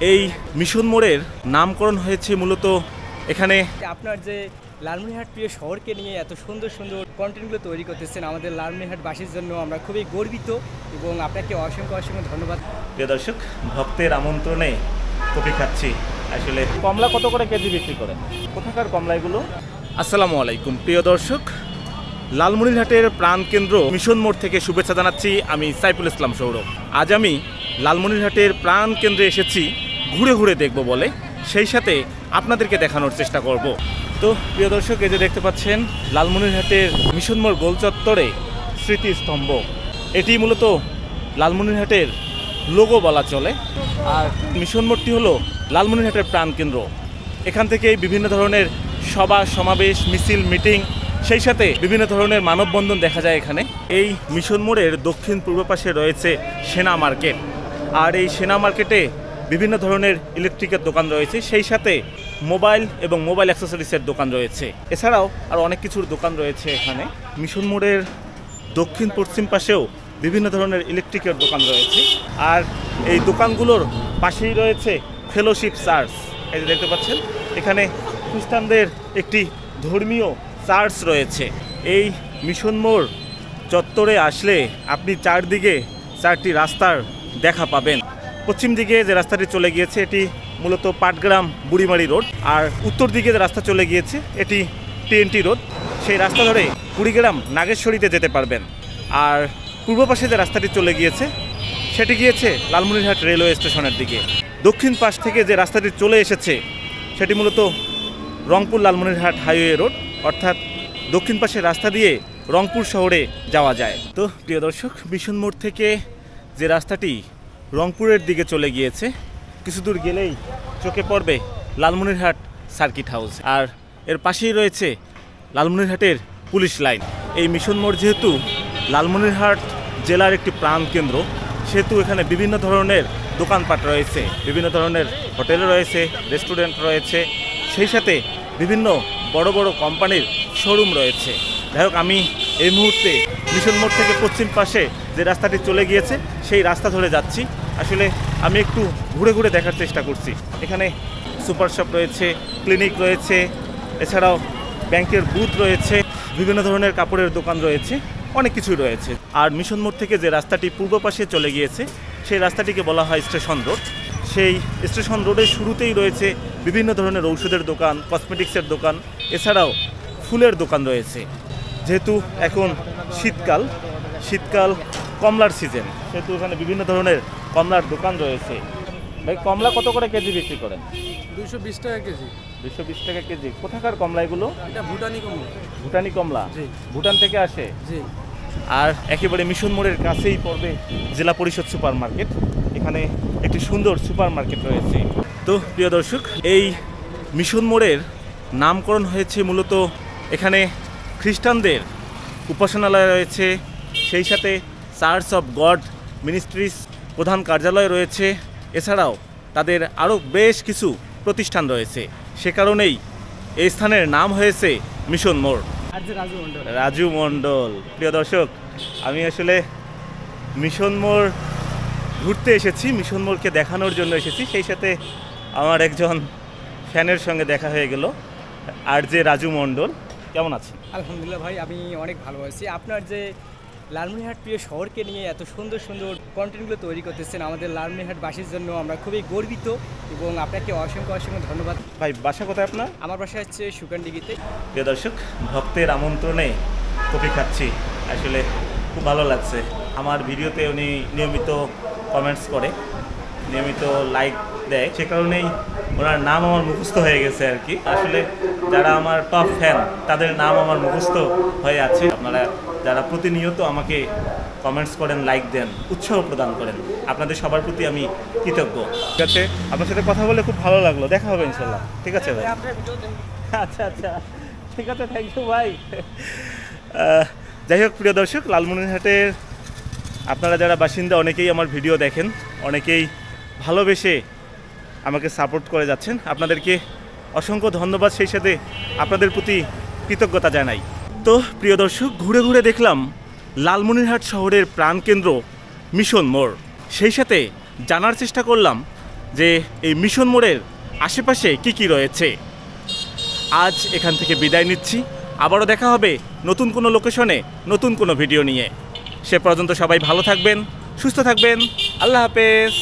এই মিশন মোড়ের নামকরণ হয়েছে মূলত এখানে আপনার যে লালমনিরহাট প্রিয় শহরকে নিয়ে এত সুন্দর সুন্দর কন্টেন্টগুলো তৈরি করতেছেন আমাদের লালমনিরহাটবাসীর জন্য আমরা খুবই গর্বিত এবং আপনাকে অসংখ্য অসংখ্য ধন্যবাদ। প্রিয় দর্শক, ভক্তের আমন্ত্রণে কফি খাচ্ছি। আসলে কমলা কত করে কেজি বিক্রি করেন? কোথাকার কমলা এগুলো? আসসালামু আলাইকুম প্রিয় দর্শক, লালমনিরহাটের প্রাণকেন্দ্র মিশন মোড় থেকে শুভেচ্ছা জানাচ্ছি। আমি সাইফুল ইসলাম সৌরভ। আজ আমি লালমনিরহাটের প্রাণকেন্দ্রে এসেছি ঘুরে ঘুরে দেখব বলে, সেই সাথে আপনাদেরকে দেখানোর চেষ্টা করব। তো প্রিয় দর্শক, এই যে দেখতে পাচ্ছেন লালমনিরহাটের মিশন মোড় গোল চত্বরে স্মৃতিস্তম্ভ। এটি মূলত লালমনিরহাটের লোগো বলা চলে। আর মিশন মোড়টি হলো লালমনিরহাটের প্রাণকেন্দ্র। এখান থেকেই বিভিন্ন ধরনের সভা সমাবেশ, মিছিল, মিটিং, সেই সাথে বিভিন্ন ধরনের মানববন্ধন দেখা যায় এখানে। এই মিশন মোড়ের দক্ষিণ পূর্ব পাশে রয়েছে সেনা মার্কেট। আর এই সেনা মার্কেটে বিভিন্ন ধরনের ইলেকট্রিকের দোকান রয়েছে, সেই সাথে মোবাইল এবং মোবাইল অ্যাক্সেসরিজের দোকান রয়েছে। এছাড়াও আর অনেক কিছুর দোকান রয়েছে এখানে। মিশন মোড়ের দক্ষিণ পশ্চিম পাশেও বিভিন্ন ধরনের ইলেকট্রিকের দোকান রয়েছে। আর এই দোকানগুলোর পাশেই রয়েছে ফেলোশিপ চার্চ। এই যে দেখতে পাচ্ছেন এখানে খ্রিস্টানদের একটি ধর্মীয় চার্চ রয়েছে। এই মিশন মোড় চত্বরে আসলে আপনি চারদিকে চারটি রাস্তার দেখা পাবেন। পশ্চিম দিকে যে রাস্তাটি চলে গিয়েছে এটি মূলত পাটগ্রাম বুড়িমারি রোড, আর উত্তর দিকে যে রাস্তা চলে গিয়েছে এটি TNT রোড। সেই রাস্তা ধরে কুড়িগ্রাম নাগেশ্বরীতে যেতে পারবেন। আর পূর্ব পাশে যে রাস্তাটি চলে গিয়েছে সেটি গিয়েছে লালমনিরহাট রেলওয়ে স্টেশনের দিকে। দক্ষিণ পাশ থেকে যে রাস্তাটি চলে এসেছে সেটি মূলত রংপুর লালমনিরহাট হাইওয়ে রোড, অর্থাৎ দক্ষিণ পাশের রাস্তা দিয়ে রংপুর শহরে যাওয়া যায়। তো প্রিয় দর্শক, মিশন মোড় থেকে যে রাস্তাটি রংপুরের দিকে চলে গিয়েছে, কিছু দূর গেলেই চোখে পড়বে লালমনিরহাট সার্কিট হাউস। আর এর পাশেই রয়েছে লালমনিরহাটের পুলিশ লাইন। এই মিশন মোড় যেহেতু লালমনিরহাট জেলার একটি প্রাণকেন্দ্র, সেহেতু এখানে বিভিন্ন ধরনের দোকানপাট রয়েছে, বিভিন্ন ধরনের হোটেল রয়েছে, রেস্টুরেন্ট রয়েছে, সেই সাথে বিভিন্ন বড় বড় কোম্পানির শোরুম রয়েছে। যাই হোক, আমি এই মুহূর্তে মিশন মোড় থেকে পশ্চিম পাশে যে রাস্তাটি চলে গিয়েছে সেই রাস্তা ধরে যাচ্ছি। আসলে আমি একটু ঘুরে ঘুরে দেখার চেষ্টা করছি। এখানে সুপার শপ রয়েছে, ক্লিনিক রয়েছে, এছাড়াও ব্যাংকের বুথ রয়েছে, বিভিন্ন ধরনের কাপড়ের দোকান রয়েছে, অনেক কিছুই রয়েছে। আর মিশন মোড় থেকে যে রাস্তাটি পূর্ব পাশে চলে গিয়েছে সেই রাস্তাটিকে বলা হয় স্টেশন রোড। সেই স্টেশন রোডের শুরুতেই রয়েছে বিভিন্ন ধরনের ঔষধের দোকান, কসমেটিক্সের দোকান, এছাড়াও ফুলের দোকান রয়েছে। যেহেতু এখন শীতকাল কমলার সিজন, সেহেতু এখানে বিভিন্ন ধরনের কমলার দোকান রয়েছে। ভাই, কমলা কত করে কেজি বিক্রি করেন? 220 টাকা কেজি। 220 টাকা কেজি। কোথাকার কমলা এগুলো? এটা ভুটানি কমলা। ভুটানি কমলা? জি। ভুটান থেকে আসে? জি। আর একেবারে মিশন মোড়ের কাছেই পড়বে জেলা পরিষদ সুপার মার্কেট। এখানে একটি সুন্দর সুপার মার্কেট রয়েছে। তো প্রিয় দর্শক, এই মিশন মোড়ের নামকরণ হয়েছে মূলত এখানে খ্রিস্টানদের উপাসনালয় রয়েছে, সেই সাথে চার্চ অফ গড মিনিস্ট্রিজ প্রধান কার্যালয় রয়েছে, এছাড়াও তাদের আরও বেশ কিছু প্রতিষ্ঠান রয়েছে। সে কারণেই এই স্থানের নাম হয়েছে মিশন মোড়। রাজু মণ্ডল। প্রিয় দর্শক, আমি আসলে মিশন মোড় ঘুরতে এসেছি, মিশন মোড়কে দেখানোর জন্য এসেছি। সেই সাথে আমার একজন ফ্যানের সঙ্গে দেখা হয়ে গেল, RJ রাজু মণ্ডল। কেমন আছেন? আলহামদুলিল্লাহ ভাই, আমি অনেক ভালো আছি। আপনার যে লালমনিরহাট প্রিয় শহরকে নিয়ে এত সুন্দর সুন্দর কন্টেন্টগুলো তৈরি করতেছেন আমাদের লালমনিরহাটবাসীর জন্য আমরা খুবই গর্বিত এবং আপনাকে অসংখ্য অসংখ্য ধন্যবাদ। ভাই, বাসা কোথায় আপনার? আমার বাসা হচ্ছে সুকানডিগিতে। প্রিয় দর্শক, ভক্তের আমন্ত্রণে কফি খাচ্ছি। আসলে খুব ভালো লাগছে। আমার ভিডিওতে উনি নিয়মিত কমেন্টস করে, নিয়মিত লাইক দেয়, সে কারণেই ওনার নাম আমার মুখস্থ হয়ে গেছে আর কি। আসলে যারা আমার টপ ফ্যান তাদের নাম আমার মুখস্থ হয়ে আছে। আপনারা যারা প্রতিনিয়ত আমাকে কমেন্টস করেন, লাইক দেন, উৎসাহ প্রদান করেন, আপনাদের সবার প্রতি আমি কৃতজ্ঞ। ঠিক আছে, আপনার সাথে কথা বলে খুব ভালো লাগলো। দেখা হবে ইনশাল্লাহ। ঠিক আছে ভাই? আচ্ছা আচ্ছা, ঠিক আছে, থ্যাংক ইউ ভাই। যাই হোক প্রিয় দর্শক, লালমনিরহাটের আপনারা যারা বাসিন্দা অনেকেই আমার ভিডিও দেখেন, অনেকেই ভালোবেসে আমাকে সাপোর্ট করে যাচ্ছেন। আপনাদেরকে অসংখ্য ধন্যবাদ, সেই সাথে আপনাদের প্রতি কৃতজ্ঞতা জানাই। তো প্রিয় দর্শক, ঘুরে ঘুরে দেখলাম লালমনিরহাট শহরের প্রাণকেন্দ্র মিশন মোড়। সেই সাথে জানার চেষ্টা করলাম যে এই মিশন মোড়ের আশেপাশে কি কি রয়েছে। আজ এখান থেকে বিদায় নিচ্ছি, আবারও দেখা হবে নতুন কোনো লোকেশনে নতুন কোনো ভিডিও নিয়ে। সে পর্যন্ত সবাই ভালো থাকবেন, সুস্থ থাকবেন। আল্লাহ হাফেজ।